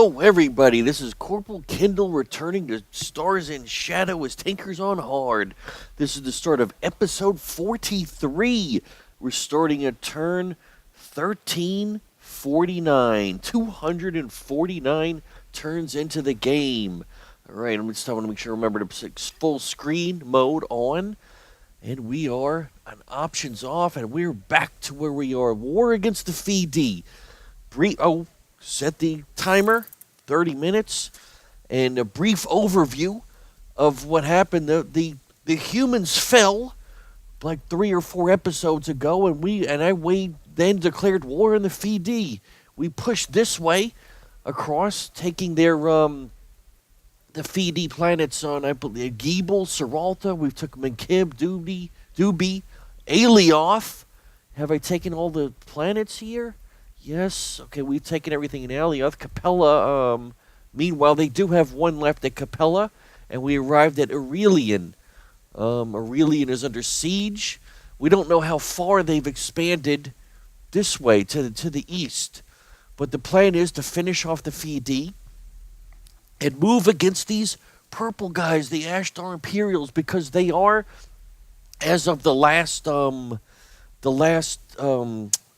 Hello, everybody. This is Corporal Kindle returning to Stars in Shadow as Tinkers on Hard. This is the start of episode 43. We're starting at turn 1349. 249 turns into the game. All right, I'm just want to make sure I remember to put full screen mode on. And we are on options off, and we're back to where we are. War against the Fidi. Set the timer, 30 minutes, and a brief overview of what happened. The humans fell like 3 or 4 episodes ago, and we then declared war on the Fidi. We pushed this way across, taking their the Fidi planets on, I believe, Giebel, Seralta. We took Menkib, Dubi, Alioth. Have I taken all the planets here? Yes. Okay, we've taken everything in Alioth. Capella, meanwhile, they do have one left at Capella, and we arrived at Aurelian. Aurelian is under siege. We don't know how far they've expanded this way to the east, but the plan is to finish off the Fidi and move against these purple guys, the Ashdar Imperials, because they are, as of the last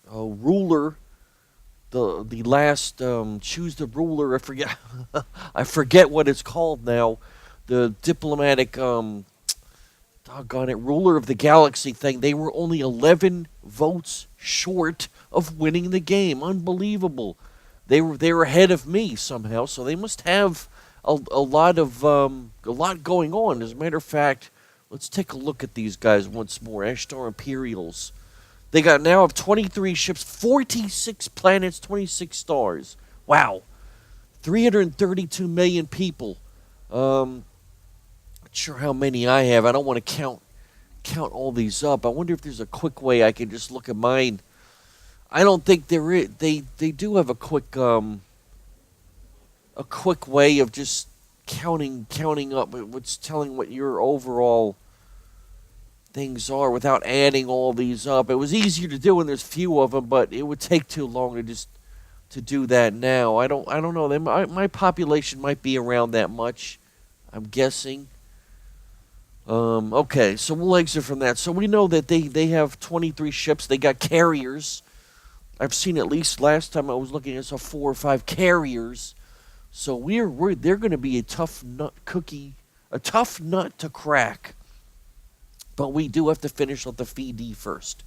ruler. The last choose the ruler. I forget what it's called now. The diplomatic doggone it, ruler of the galaxy thing. They were only 11 votes short of winning the game. Unbelievable. They were ahead of me somehow. So they must have a lot going on. As a matter of fact, let's take a look at these guys once more. Ashdar Imperials. They now have 23 ships, 46 planets, 26 stars. Wow. 332 million people. Not sure how many I have. I don't want to count all these up. I wonder if there's a quick way I can just look at mine. I don't think there is. They do have a quick way of just counting up. What's telling what your overall things are without adding all these up. It was easier to do when there's few of them, but it would take too long to do that now. I don't know. My population might be around that much, I'm guessing. Okay, so we'll exit from that. So we know that they have 23 ships. They got carriers. I've seen at least last time I was looking, I saw 4 or 5 carriers. So they're going to be a tough nut to crack. But we do have to finish off the Fidi first.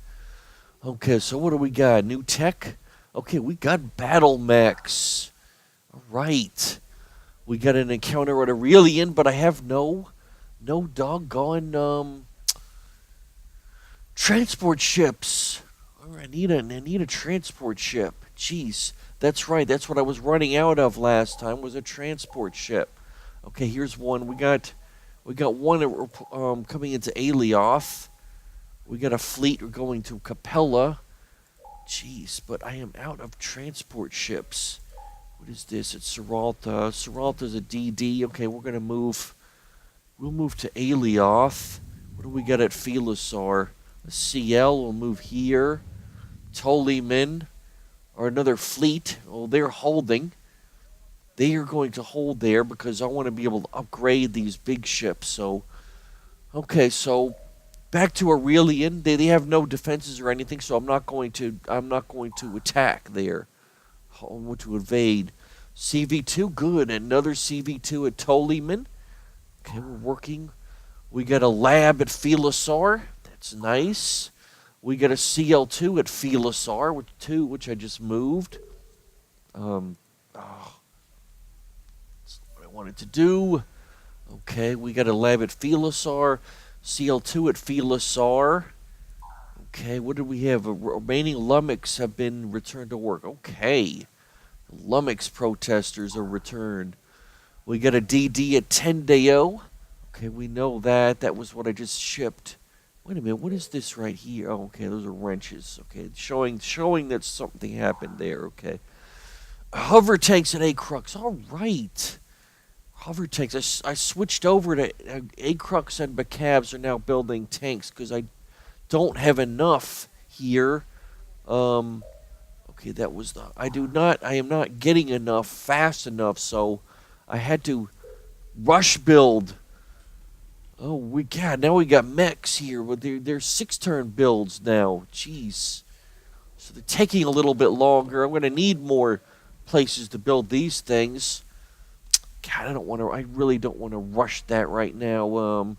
Okay, so what do we got? New tech? Okay, we got battle mechs. All right. We got an encounter at Aurelian, but I have no doggone transport ships. All right, I need a transport ship. Jeez, that's right. That's what I was running out of last time, was a transport ship. Okay, here's one. We got one coming into Alioth. We got a fleet going to Capella. Jeez, but I am out of transport ships. What is this? It's Seralta. Seralta's a DD. Okay, we're gonna move. We'll move to Alioth. What do we got at Felisar? A CL. We'll move here. Ptoleman, or another fleet. Oh, they're holding. They are going to hold there because I want to be able to upgrade these big ships. So, okay, so back to Aurelian. They have no defenses or anything, so I'm not going to attack there. I want to invade. CV2, good. Another CV2 at Ptoleman. Okay, we're working. We got a lab at Felisar. That's nice. We got a CL2 at Felisar, which I just moved. Wanted to do. Okay, we got a lab at Felisar, CL2 at Felisar. Okay, what do we have? Remaining Lummox have been returned to work. Okay, Lummox protesters are returned. We got a DD at Tendeo. Okay, we know that. That was what I just shipped. Wait a minute, what is this right here? Oh, okay, those are wrenches. Okay, showing that something happened there. Okay, hover tanks at Acrux. All right. Hover tanks. I switched over to Acrux and Bacabs are now building tanks because I don't have enough here. Okay, that was the... I am not getting enough fast enough, so I had to rush build. Oh, now we got mechs here, but they're 6-turn builds now. Jeez. So they're taking a little bit longer. I'm going to need more places to build these things. God, I really don't want to rush that right now.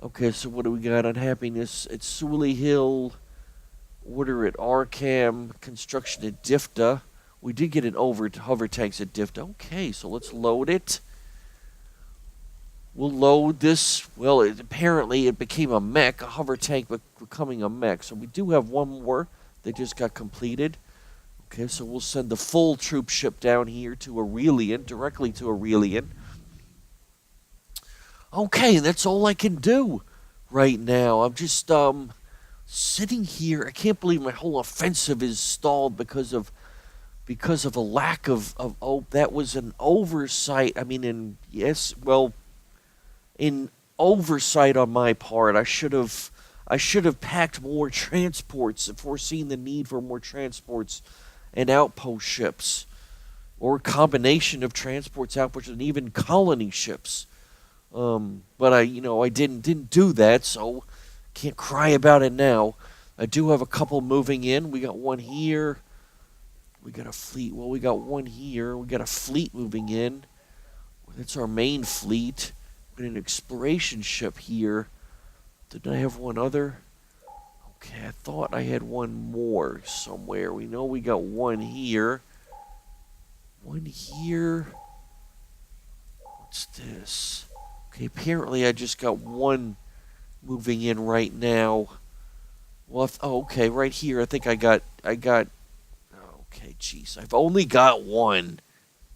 Okay, so what do we got? Unhappiness at Sully Hill. Order at Arkham. Construction at Difta. We did get an hover tanks at Difta. Okay, so let's load it. We'll load this. Well, apparently it became a mech, a hover tank becoming a mech. So we do have one more that just got completed. Okay, so we'll send the full troop ship down here to Aurelian, directly to Aurelian. Okay, that's all I can do right now. I'm just sitting here. I can't believe my whole offensive is stalled because of a lack of oh, that was an oversight. I mean, in oversight on my part. I should have packed more transports, foreseen the need for more transports and outpost ships, or a combination of transports, outposts, and even colony ships. But I didn't do that, so can't cry about it now. I do have a couple moving in. We got one here. We got a fleet. Well, we got one here. We got a fleet moving in. That's our main fleet. An exploration ship here. Did I have one other? Okay, I thought I had one more somewhere. We know we got one here. One here. What's this? Okay, apparently I just got one moving in right now. Well, okay, right here. I think I got. Okay, jeez, I've only got one.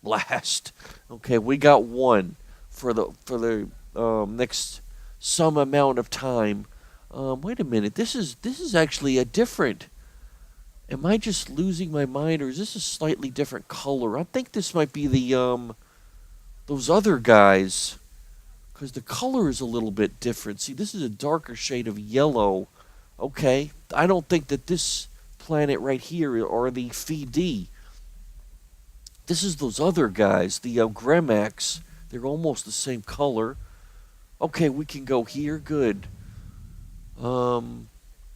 Blast. Okay, we got one for the next some amount of time. Wait a minute. This is actually a different. Am I just losing my mind, or is this a slightly different color? I think this might be the those other guys, because the color is a little bit different. See, this is a darker shade of yellow. Okay, I don't think that this planet right here or the Phi. This is those other guys, the Gremax. They're almost the same color. Okay, we can go here. Good.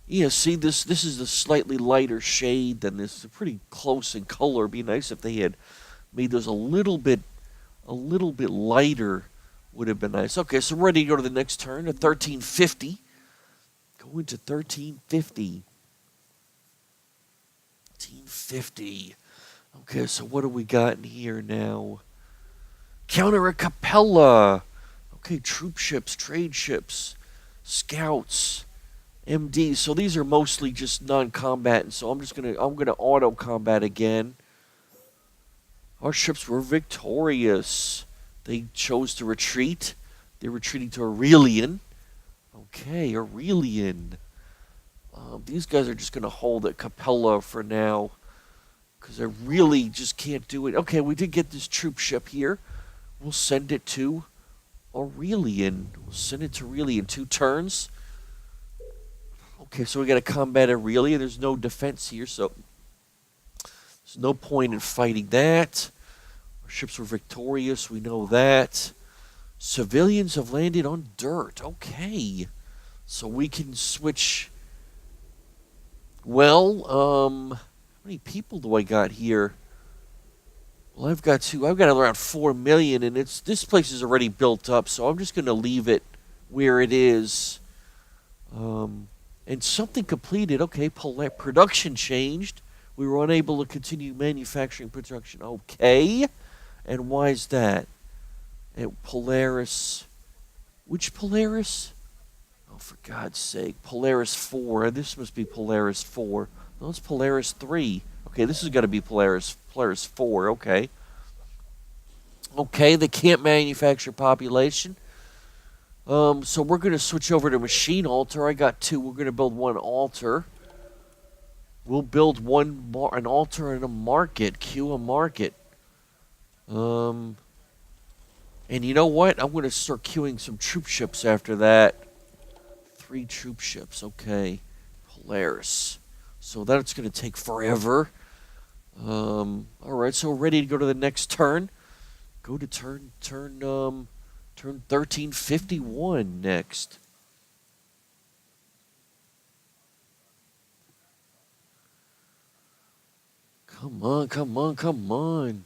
Yeah, see, this is a slightly lighter shade than this. They're pretty close in color. It'd be nice if they had made those a little bit lighter. Would have been nice. Okay, so we're ready to go to the next turn, at 1350. Go into 1350. 1350. Okay, so what do we got in here now? Counter a Capella. Okay, troop ships, trade ships, scouts, MDs. So these are mostly just non-combatant. So I'm gonna auto combat again. Our ships were victorious. They chose to retreat. They're retreating to Aurelian. Okay, Aurelian. These guys are just gonna hold at Capella for now, because I really just can't do it. Okay, we did get this troop ship here. We'll send it to Aurelian. We'll send it to Aurelian. 2 turns. Okay, so we got to combat Aurelian. There's no defense here, so there's no point in fighting that. Our ships were victorious. We know that. Civilians have landed on dirt. Okay. So we can switch. Well, how many people do I got here? Well, I've got around 4 million, and this place is already built up, so I'm just going to leave it where it is. And something completed. Okay, production changed. We were unable to continue manufacturing production. Okay, and why is that? Polaris. Which Polaris? Oh, for God's sake. Polaris 4. This must be Polaris 4. No, it's Polaris 3. Okay, this has got to be Polaris 4. Okay. Okay, they can't manufacture population. So we're going to switch over to machine altar. I got 2. We're going to build 1 altar. We'll build an altar and a market. Queue a market. And you know what? I'm going to start queuing some troop ships after that. 3 troop ships. Okay. Polaris. So that's going to take forever. All right, so we're ready to go to the next turn. Go to turn 1351 next. Come on, come on, come on.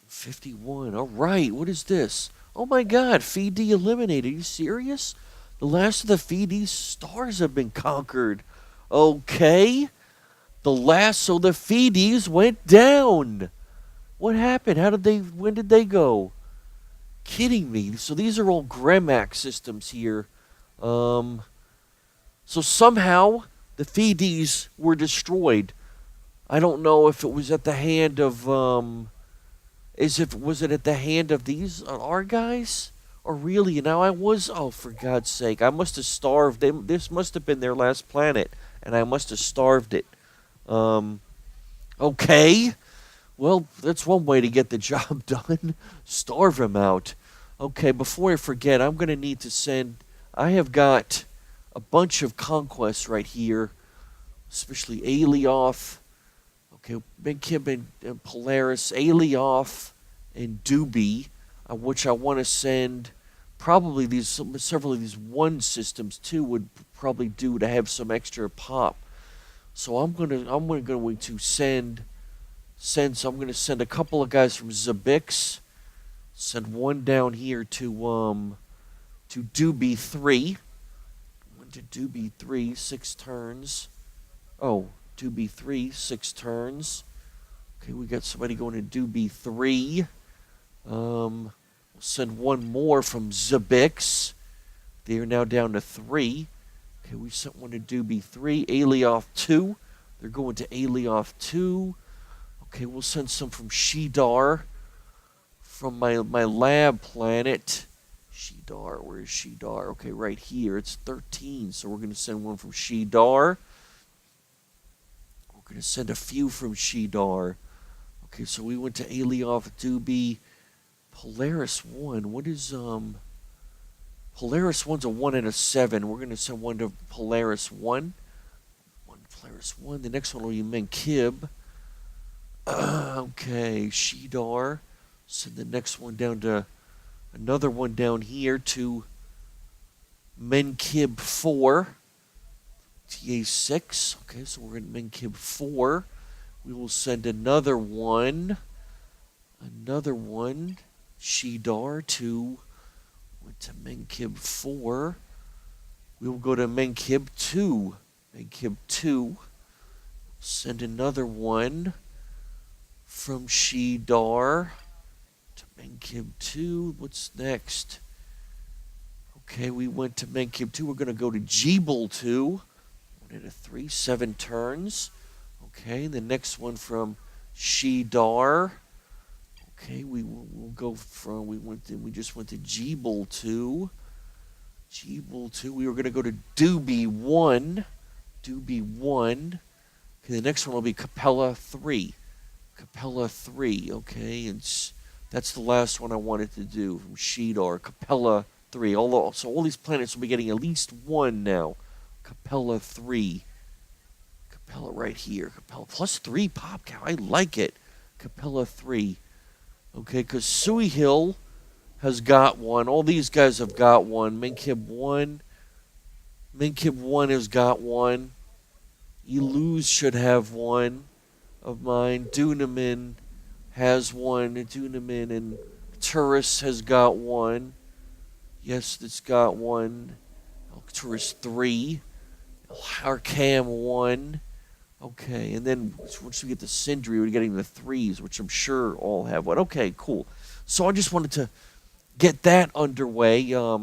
51. All right, what is this? Oh my God, Feed D eliminated. Are you serious? The last of the Feed D stars have been conquered. Okay. So the Feedies went down. What happened? When did they go? Kidding me. So these are all Gremax systems here. Um, so somehow the Feedies were destroyed. I don't know if it was at the hand of, was it at the hand of these, our guys? Or really, now oh, for God's sake, I must have starved them. This must have been their last planet, and I must have starved it. Okay. Well, that's one way to get the job done. Starve them out. Okay, before I forget, I'm going to need to send. I have got a bunch of conquests right here, especially Alioth. Okay, Menkib and Polaris, Alioth, and Doobie, which I want to send. Probably several of these one systems too would probably do to have some extra pop. So I'm going to send. So I'm going to send a couple of guys from Zabix. Send one down here to Doobie 3. Went to Doobie 3, 6 turns. Oh, Doobie 3, 6 turns. Okay, we got somebody going to Doobie 3. We'll send one more from Zabix. They are now down to 3. Okay, we sent one to Doobie 3. Alioth 2. They're going to Alioth 2. Okay, we'll send some from Ashdar, from my lab planet. Ashdar, where is Ashdar? Okay, right here. It's 13, so we're going to send one from Ashdar. We're going to send a few from Ashdar. Okay, so we went to Alioth, Doobie, Polaris 1. What is, Polaris 1's a 1 and a 7. We're going to send one to Polaris 1. One Polaris 1. The next one will be Menkib. Okay, Ashdar. Send the next one down to another one down here to Menkib 4. TA6. Okay, so we're in Menkib 4. We will send another one. Ashdar to Menkib 4. We will go to Menkib 2. Menkib 2. Send another one from Ashdar to Menkib 2. What's next? Okay, we went to Menkib 2. We're going to go to Jeeble 2. 1 and a 3, 7 turns. Okay, the next one from Ashdar. Okay, we'll go from we just went to Jeeble 2. Jeeble 2. We were going to go to Doobie 1. Doobie 1. Okay, the next one will be Capella 3. Capella 3, okay, and that's the last one I wanted to do from Ashdar. Capella 3. So all these planets will be getting at least one now. Capella 3. Capella right here. Capella plus 3 pop cow. I like it. Capella 3. Okay, because Sui Hill has got one. All these guys have got one. Menkib 1. Menkib 1 has got one. Eluz should have one of mine. Dunamin has one. Dunamin and Turris has got one. Yes, it's got one. Turris 3. Arkham 1. Okay, and then once we get the Sindri, we're getting the 3s, which I'm sure all have one. Okay, cool. So I just wanted to get that underway. I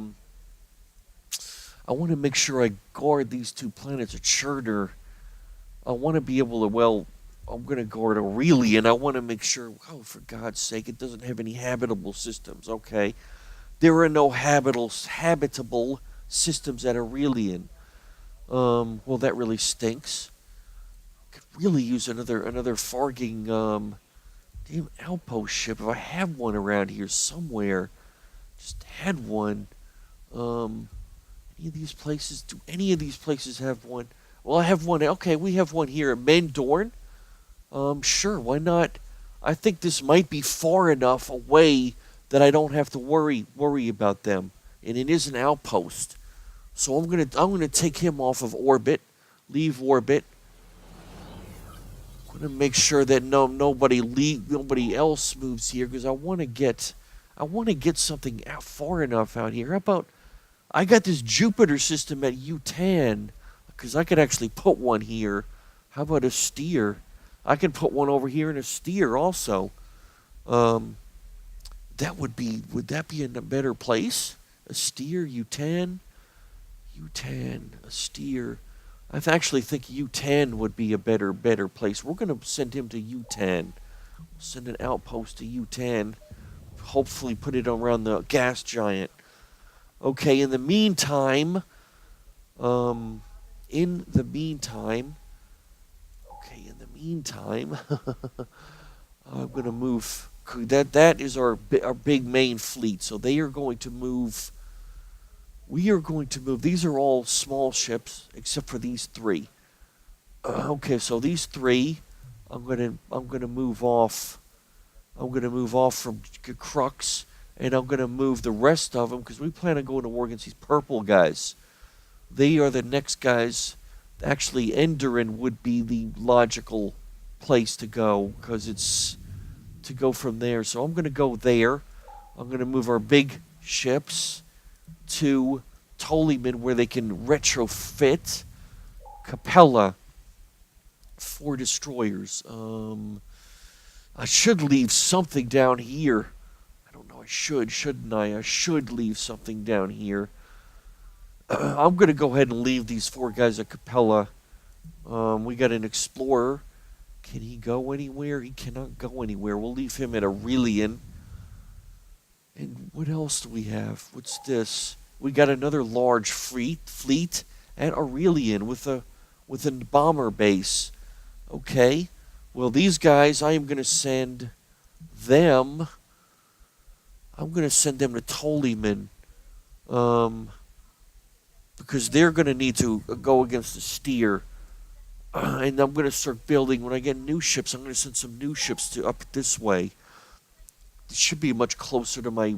want to make sure I guard these 2 planets at Churder. I want to be able to, I'm going to guard Aurelian. I want to make sure, for God's sake, it doesn't have any habitable systems. Okay. There are no habitable systems at Aurelian. Well, that really stinks. Could really use another farging, damn outpost ship. If I have one around here somewhere, just had one. Any of these places, do any of these places have one? Well, I have one. Okay, we have one here at Mendorn. Sure, why not? I think this might be far enough away that I don't have to worry about them. And it is an outpost. So I'm gonna take him off of orbit, leave orbit. I'm gonna make sure that nobody else moves here because I want to get something out far enough out here. How about I got this Jupiter system at Utan because I could actually put one here. How about a steer? I can put one over here and a steer also. Um, would that be in a better place? A steer, Utan, a steer. Actually think Utan would be a better place. We're gonna send him to Utan. Send an outpost to Utan. Hopefully put it around the gas giant. Okay, in the meantime, um, in the meantime, okay, in the meantime, I'm gonna move. That is our big main fleet. So they are going to move. We are going to move. These are all small ships except for these three. Okay, so these three, I'm gonna move off. I'm gonna move off from Crux, and I'm gonna move the rest of them because we plan on going to war against these purple guys. They are the next guys. Actually, Enderin would be the logical place to go because it's to go from there. So I'm gonna go there. I'm gonna move our big ships to Ptolemy where they can retrofit Capella 4 destroyers. I should leave something down here. I don't know. I shouldn't I? I should leave something down here. I'm going to go ahead and leave these 4 guys at Capella. We got an explorer. Can he go anywhere? He cannot go anywhere. We'll leave him at Aurelian. And what else do we have? What's this? We got another large fleet at Aurelian with a bomber base. Okay. Well, these guys, I am going to send them. I'm going to send them to Ptolemy, because they're going to need to go against the steer. And I'm going to start building. When I get new ships, I'm going to send some new ships to up this way. It should be much closer to my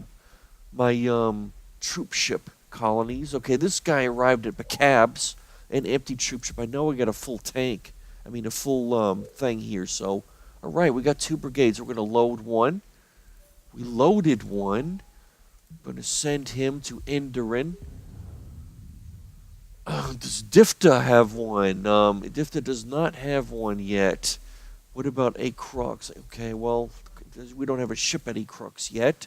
troop ship colonies. Okay, this guy arrived at Bacabs, an empty troop ship. I know I got a full tank. I mean, a full thing here. So, all right, we got 2 brigades. We're going to load one. We loaded one. I'm going to send him to Enderin. Does Difta have one? Difta does not have one yet. What about Acrux? Okay, well, we don't have a ship at Acrux yet.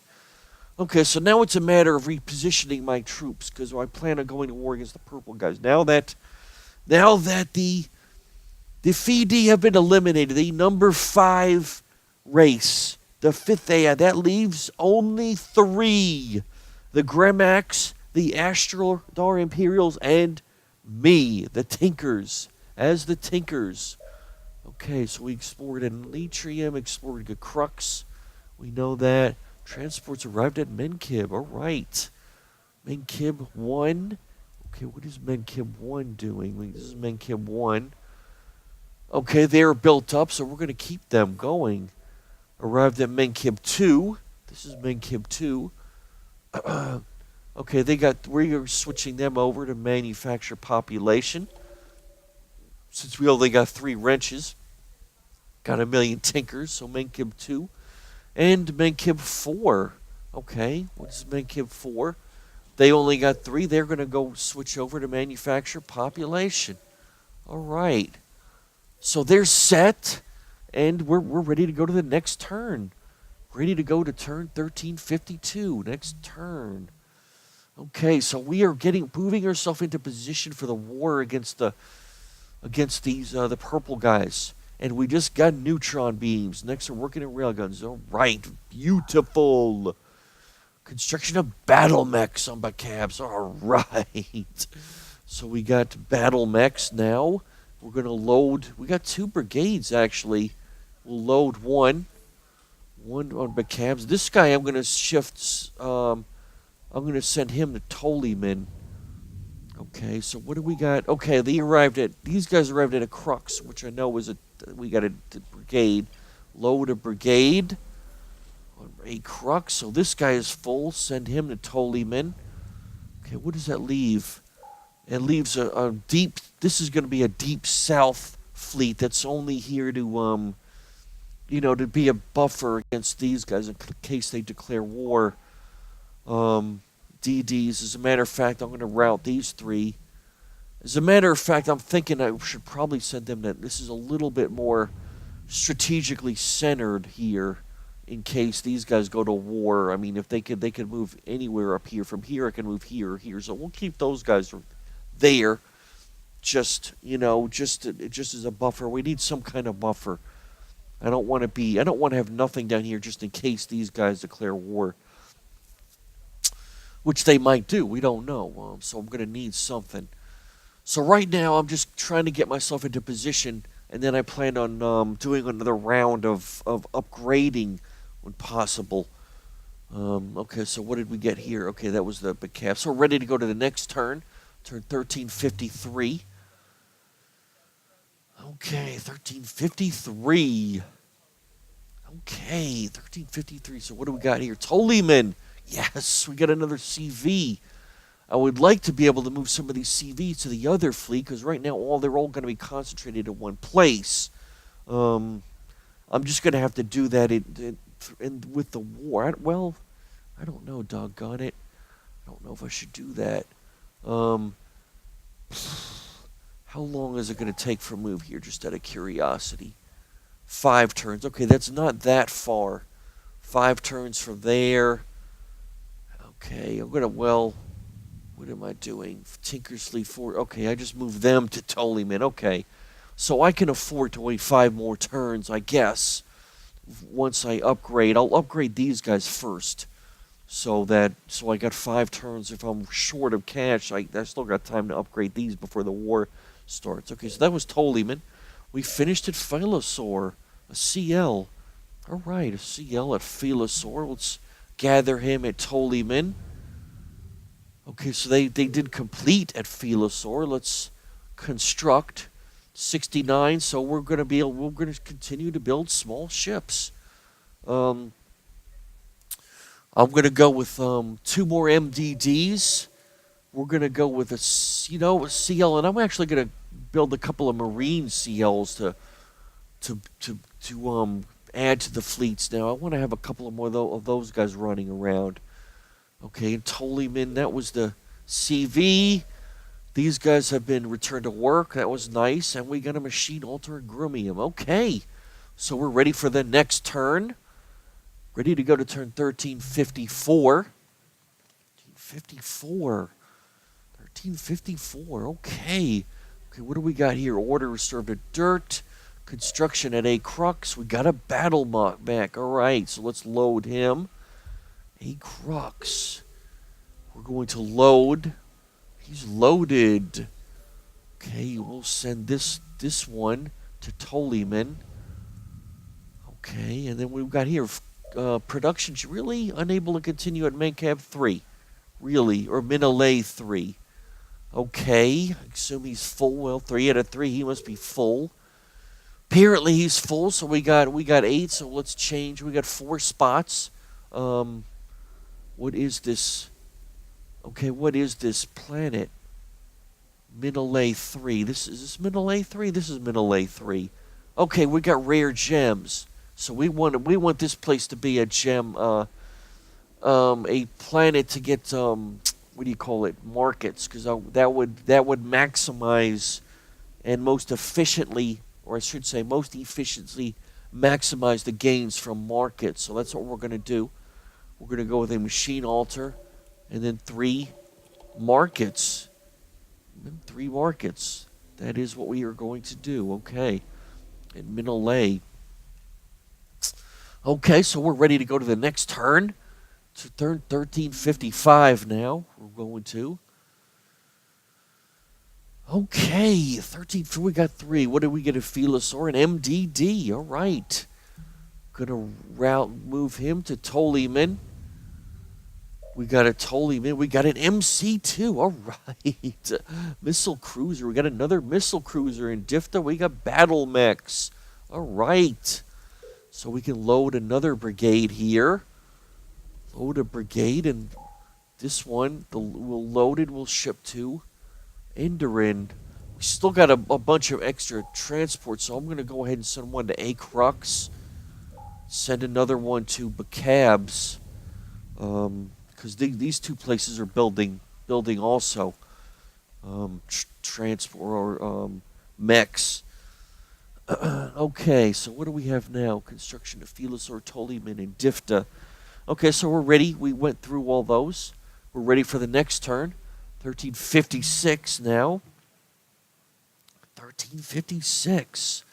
Okay, so now it's a matter of repositioning my troops because I plan on going to war against the purple guys. Now that the Fidi have been eliminated, the number 5 race, the 5th AI, that leaves only 3: the Gremax, the Ashdar Imperials, and me, the Tinkers, as the Tinkers. Okay, so we explored in Letrium, explored the Crux. We know that. Transports arrived at Menkib. All right. Menkib 1. Okay, what is Menkib 1 doing? This is Menkib 1. Okay, they're built up, so we're going to keep them going. Arrived at Menkib 2. This is Menkib 2. Okay, we're switching them over to manufacture population. Since we only got 3 wrenches. Got 1,000,000 tinkers, so Menkib 2. And Menkib 4. Okay, what is Menkib 4? They only got 3. They're going to go switch over to manufacture population. All right. So they're set, and we're ready to go to the next turn. Ready to go to turn 1352. Next turn. Okay, so we are moving ourselves into position for the war against these the purple guys. And we just got neutron beams. Next, we're working at railguns. All right, beautiful. Construction of battle mechs on Bacabs. All right. So we got battle mechs now. We're going to load. We got 2 brigades, actually. We'll load one on Bacabs. This guy, I'm going to shift. I'm going to send him to Ptolemy. Okay, so what do we got? Okay, these guys arrived at a crux, which I know was we got a brigade. Load a brigade on a crux, so this guy is full. Send him to Toliman. Okay, what does that leave? It leaves a deep, this is going to be a deep south fleet that's only here to, to be a buffer against these guys in case they declare war. DDs. As a matter of fact, I'm going to route these three. As a matter of fact, I'm thinking I should probably send them that. This is a little bit more strategically centered here in case these guys go to war. I mean, if they could move anywhere up here. From here, I can move here or here. So we'll keep those guys there. Just as a buffer. We need some kind of buffer. I don't want to have nothing down here just in case these guys declare war. Which they might do. We don't know. So I'm going to need something. So right now, I'm just trying to get myself into position, and then I plan on doing another round of upgrading when possible. Okay, so what did we get here? Okay, that was the big cap. So we're ready to go to the next turn. Turn 1353. Okay, 1353. Okay, 1353. So what do we got here? Toliman. Yes, we got another CV. I would like to be able to move some of these CVs to the other fleet, because right now they're all going to be concentrated in one place. I'm just going to have to do that with the war. I don't know, doggone it. I don't know if I should do that. How long is it going to take for a move here, just out of curiosity? 5 turns. Okay, that's not that far. 5 turns from there. Okay, I'm going to, what am I doing? Tinker's Fleet 4. Okay, I just moved them to Toliman. Okay. So I can afford to wait 5 more turns, I guess. Once I upgrade. I'll upgrade these guys first. So I got 5 turns. If I'm short of cash, I still got time to upgrade these before the war starts. Okay, so that was Toliman. We finished at Philosaur. A CL. Alright, a CL at Philosaur. Let's gather him at Toliman. Okay, so they did complete at Philosaur. Let's construct 69. So we're going to continue to build small ships. I'm going to go with 2 more MDDs. We're going to go with a CL, and I'm actually going to build a couple of Marine CLs to add to the fleets. Now I want to have a couple of more of those guys running around. Okay, and Toliman, that was the CV. These guys have been returned to work. That was nice. And we got a machine alter Grumium. Okay, so we're ready for the next turn. Ready to go to turn 1354. 1354. Okay. Okay, what do we got here? Order reserved at dirt. Construction at a crux. We got a battle back. All right, so let's load him. A crux. We're going to load. He's loaded. Okay, we'll send this one to Toliman. Okay, and then we've got here production's really unable to continue at Mancab 3. Really, or Minalay 3. Okay, I assume he's full. Well, 3 out of 3, he must be full. Apparently he's full, so we got 8, so let's change. We got 4 spots. What is this? Okay, what is this planet? Minalay 3. Is this Minalay 3? This is Minalay 3. Okay, we got rare gems. So we want this place to be a gem, a planet to get what do you call it? Markets, because that would maximize and most efficiently, or I should say most efficiently maximize the gains from markets. So that's what we're going to do. We're going to go with a machine alter and then 3 markets. And 3 markets. That is what we are going to do. Okay. And Minalay. Okay, so we're ready to go to the next turn. To turn 1355 now. We're going to. Okay, 13. We got 3. What did we get? A Philosaur and MDD. All right. Gonna move him to Toliman. We got a Tollyman. We got an MC2. All right. Missile cruiser. We got another missile cruiser. In Difta, we got battle mechs. All right. So we can load another brigade here. Load a brigade, and this one, we'll load it. We'll ship to Enderin. We still got a bunch of extra transport, so I'm going to go ahead and send one to Acrux. Send another one to Bacabs. Because these two places are building also transport or mechs. Okay, so what do we have now? Construction of Philosaur, Tollyman, and Difta. Okay, so we're ready. We went through all those. We're ready for the next turn. 1356 now. 1356.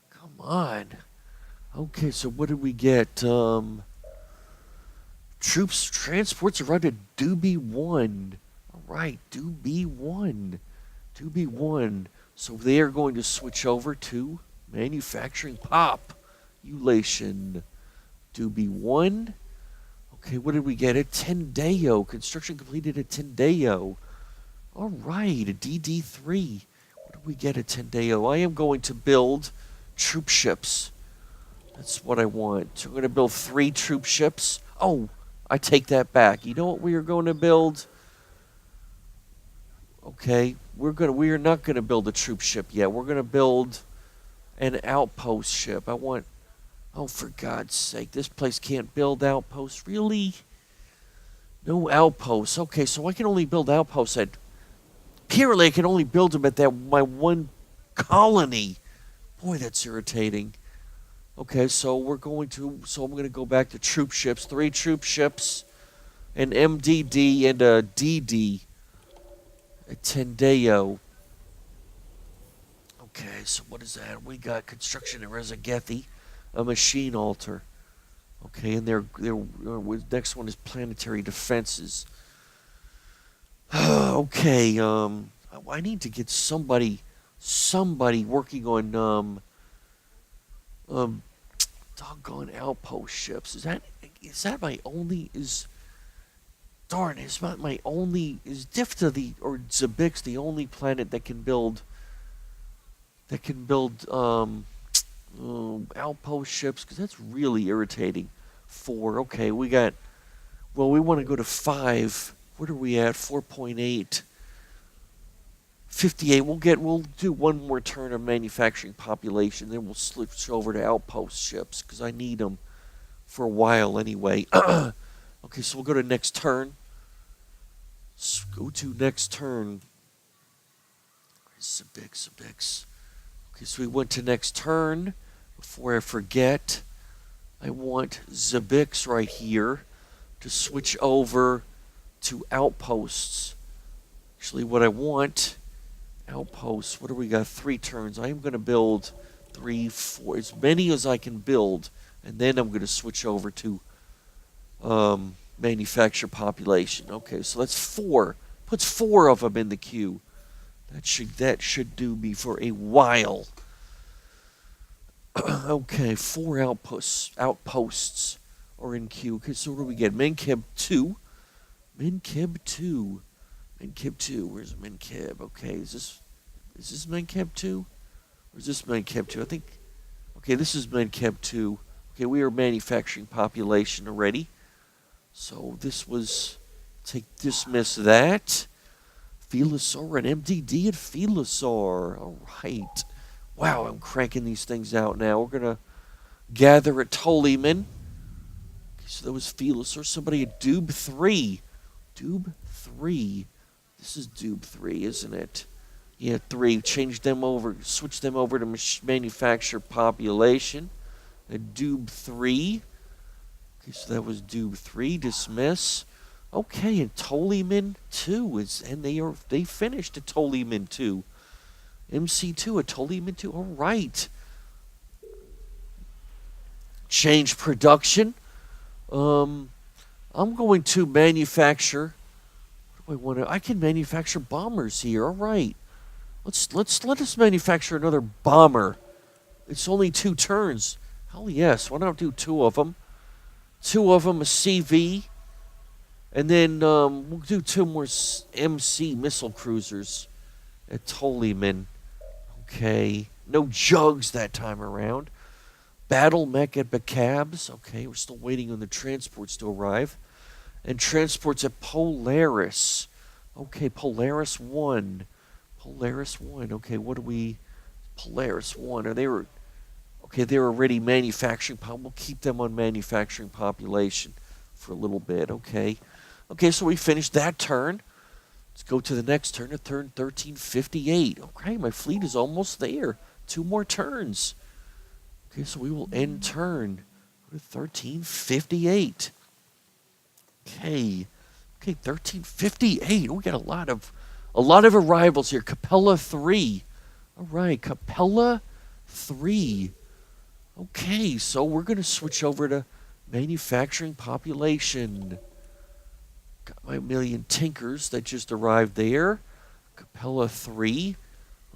Come on. Okay, so what did we get? Troops transports around to Doobie 1. All right, Doobie 1. Doobie 1. So they are going to switch over to manufacturing population. Doobie 1. Okay, what did we get? A Tendeo. Construction completed at Tendeo. All right, a DD3. What did we get at Tendeo? I am going to build troop ships. That's what I want. So I'm going to build 3 troop ships. Oh, I take that back. You know what we are going to build? Okay, we are not going to build a troop ship yet. We're going to build an outpost ship. I want. Oh, for God's sake, this place can't build outposts. Really? No outposts. Okay, so I can only build outposts at. Apparently, I can only build them at my one colony. Boy, that's irritating. Okay, so I'm going to go back to troop ships. 3 troop ships, an MDD, and a DD. A Tendeo. Okay, so what is that? We got construction at Rezagethi, a machine altar. Okay, and their next one is planetary defenses. Okay, I need to get somebody working on doggone outpost ships. Is that my only darn, is Difta or Zabix the only planet that can build outpost ships? Because that's really irritating. 4. Okay, we want to go to 5. What are we at? 4.8. 58. We'll do one more turn of manufacturing population, then we'll switch over to outpost ships because I need them for a while anyway. Okay, so we'll go to next turn. Let's go to next turn. Zabix. Okay, so we went to next turn. Before I forget, I want Zabix right here to switch over to outposts. Actually, what I want, outposts, what do we got? 3 turns. I am going to build 3, 4, as many as I can build, and then I'm going to switch over to manufacture population. Okay, so that's 4. Puts 4 of them in the queue. That should do me for a while. Okay, 4 outposts are in queue. Okay, so what do we get? Menkib 2. Menkib 2. Where's Menkib? Okay, is this Menkib 2? Or is this Menkib 2? I think. Okay, this is Menkib 2. Okay, we are manufacturing population already. So this was. Dismiss that. Philosaur and MDD at Philosaur. All right. Wow, I'm cranking these things out now. We're going to gather at Tollyman. Okay, so that was Philosaur. Somebody at Doob 3. Doob 3. This is Doob 3, isn't it? Yeah, 3. Change them over. Switch them over to manufacture population. At Doob 3. Okay, so that was Doob 3. Dismiss. Okay, and Tollyman 2 they finished at Tollyman 2. MC2 at Tollyman 2. All right. Change production. I'm going to manufacture. What do I want to? I can manufacture bombers here. All right. Let us manufacture another bomber. It's only 2 turns. Hell yes. Why not do 2 of them? 2 of them a CV. And then we'll do 2 more MC missile cruisers at Tollyman. Okay. No jugs that time around. Battle mech at Bacabs. Okay, we're still waiting on the transports to arrive. And transports at Polaris. Okay, Polaris 1. Polaris 1. Okay, what do we... Polaris 1. Are they... Okay, they're already manufacturing. We'll keep them on manufacturing population for a little bit. Okay. Okay, so we finished that turn. Let's go to the next turn, turn 1358. Okay, my fleet is almost there. 2 more turns. Okay, so we will end turn with 1358. Okay. Okay, 1358. We got a lot of arrivals here. Capella 3. All right, Capella 3. Okay, so we're going to switch over to manufacturing population. Got my million tinkers that just arrived there. Capella 3.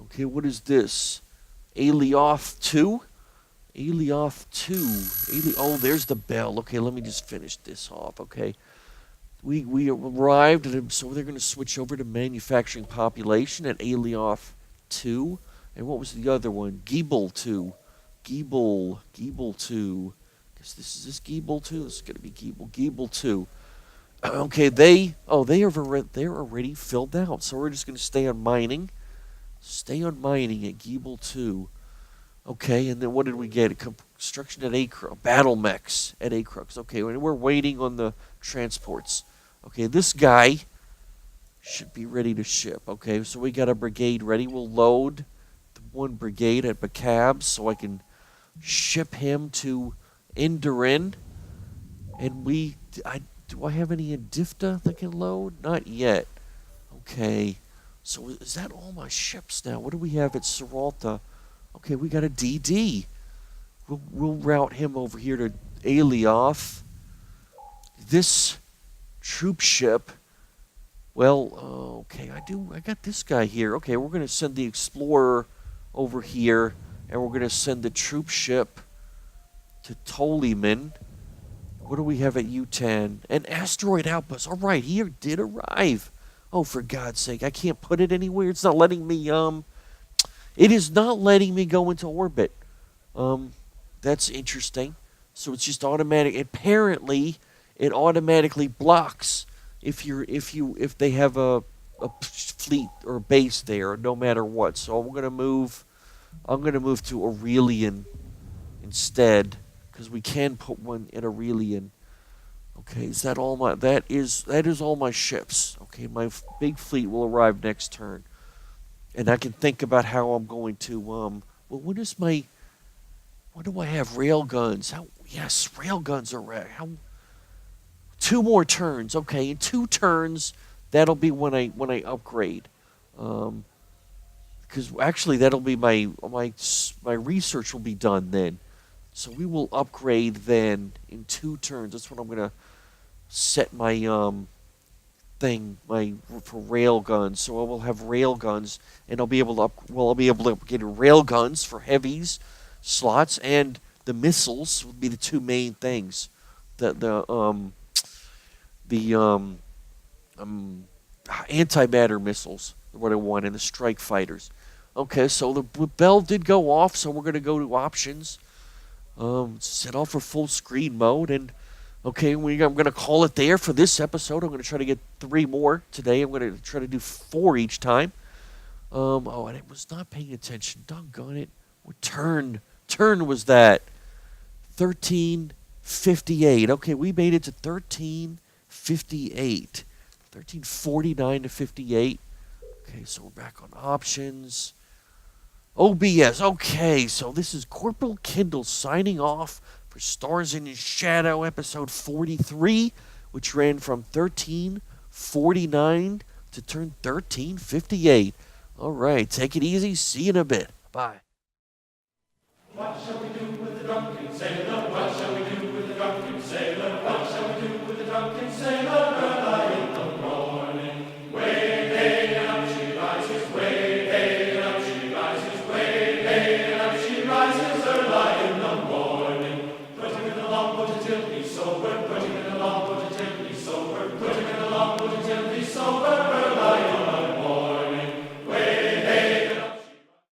Okay, what is this? Alioth 2. Alioth 2. Oh, there's the bell. Okay, let me just finish this off, okay? We arrived, and so they're going to switch over to manufacturing population at Alioth 2. And what was the other one? Giebel 2. Giebel 2. Guess is this Giebel 2? This is going to be Giebel 2. Okay, they're already filled out, so we're just going to stay on mining. Stay on mining at Giebel 2. Okay, and then what did we get? Construction at Acrux. Battle mechs at Acrux. Okay, and we're waiting on the transports. Okay, this guy should be ready to ship. Okay, so we got a brigade ready. We'll load the 1 brigade at Bacabs so I can ship him to Indorin. And do I have any in Difta that can load? Not yet. Okay, so is that all my ships now? What do we have at Seralta? Okay, we got a DD. We'll route him over here to Alioth. This troop ship. Well, okay, I got this guy here. Okay, we're going to send the Explorer over here, and we're going to send the troop ship to Tollyman. What do we have at Utan? An asteroid outpost. All right, here did arrive. Oh, for God's sake, I can't put it anywhere. It's not letting me, it is not letting me go into orbit. That's interesting. So it's just automatic. Apparently, it automatically blocks if they have a fleet or base there, no matter what. So I'm gonna move to Aurelian instead, because we can put one in Aurelian. Okay, is that all my? That is all my ships. Okay, my big fleet will arrive next turn, and I can think about how I'm going to. Well, what do I have? Rail guns. Yes, rail guns are how. 2 more turns. Okay, in 2 turns, that'll be when I upgrade. Because actually, that'll be my research will be done then. So we will upgrade then in 2 turns. That's when I'm gonna set my for rail guns. So I will have rail guns, and I'll be able to get rail guns for heavies slots, and the missiles will be the 2 main things. The antimatter missiles, what I want, and the strike fighters. Okay, so the bell did go off, so we're going to go to options. Set off for full screen mode, and okay, I'm going to call it there for this episode. I'm going to try to get 3 more today. I'm going to try to do 4 each time. And I was not paying attention. Doggone it. What turn was that? 1358. Okay, we made it to 1358. 1349 to 58. Okay, so we're back on options. OBS. Okay, so this is Corporal Kindle signing off for Stars in His Shadow, episode 43, which ran from 1349 to turn 1358. All right, take it easy. See you in a bit. Bye. What shall we do with the drunken sailor? What shall we do with the drunken sailor? What shall we do with the drunken sailor?